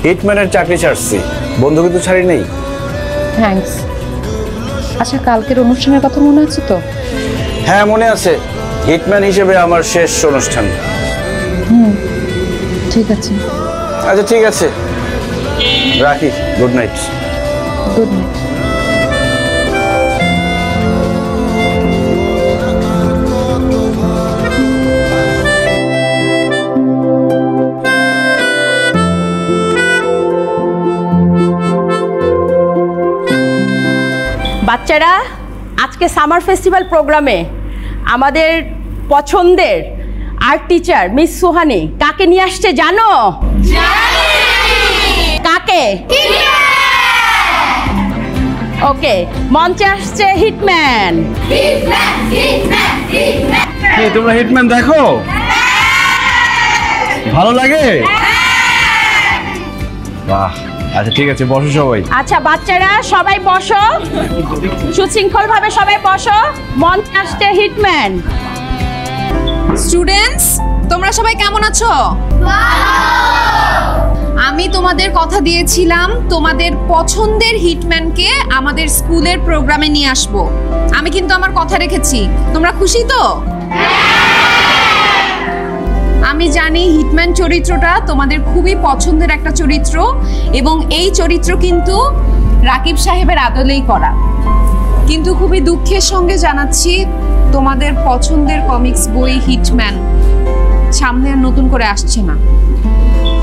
হিটম্যানের চাকরি ছাড়ছি, বন্ধু কিন্তু ছাড়ি নেই। থ্যাঙ্কস। আচ্ছা, কালকের অনুষ্ঠানের কথা মনে আছে তো? হ্যাঁ মনে আছে, হিটম্যান হিসেবে আমার শেষ অনুষ্ঠান। ঠিক আছে। আচ্ছা ঠিক আছে, রাখি। Good night. Good night. বাচ্চারা, আজকে সামার ফেস্টিভ্যাল প্রোগ্রামে আমাদের পছন্দের আর্ট টিচার মিস সুহানি কাকে নিয়ে আসছে জানো? কাকে? ওকে, মঞ্চে আসছে হিটম্যান। তোমরা হিটম্যান দেখো? ভালো লাগে? বাহ, আচ্ছা ঠিক আছে, বসো সবাই। আচ্ছা বাচ্চারা সবাই বসো, সুশৃঙ্খল ভাবে সবাই বসো। মঞ্চে আসছে হিটম্যান। স্টুডেন্টস, তোমরা সবাই কেমন আছো? আমি তোমাদের কথা দিয়েছিলাম তোমাদের পছন্দের হিটম্যানকে আমাদের স্কুলের প্রোগ্রামে নিয়ে আসব। আমি কিন্তু আমার কথা রেখেছি। তোমরা খুশি তো? আমি জানি হিটম্যান চরিত্রটা তোমাদের খুবই পছন্দের একটা চরিত্র, এবং এই চরিত্র কিন্তু রাকিব সাহেবের আদলেই করা। কিন্তু খুবই দুঃখের সঙ্গে জানাচ্ছি, তোমাদের পছন্দের কমিক্স বই হিটম্যান সামনে আর নতুন করে আসছে না।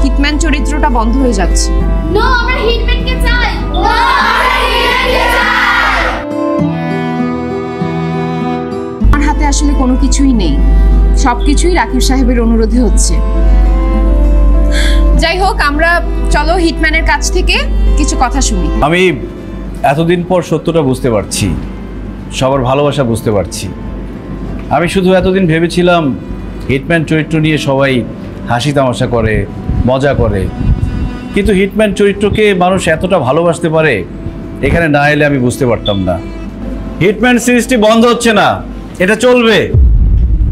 হিটম্যান চরিত্রটা বন্ধ হয়ে যাচ্ছে। নো, আমরা হিটম্যানকে চাই। নো, আমরা হিটম্যানকে চাই। আমার হাতে আসলে কোনো কিছুই নেই, সবকিছুই রাকিব সাহেবের অনুরোধে হচ্ছে। যাই হোক, আমরা চলো হিটম্যানের কাছ থেকে কিছু কথা শুনি। আমি এতদিন পর সত্যটা বুঝতে পারছি, সবার ভালোবাসা বুঝতে পারছি। আমি শুধু এতদিন ভেবেছিলাম হিটম্যান চরিত্র নিয়ে সবাই হাসি তামাশা করে, মজা করে, কিন্তু হিটম্যান চরিত্রকে মানুষ এতটা ভালোবাসতে পারে এখানে না এলে আমি বুঝতে পারতাম না। হিটম্যান সিরিজটি বন্ধ হচ্ছে না, এটা চলবে।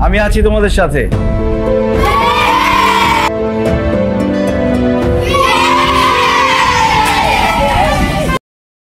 আমি আছি তোমাদের সাথে।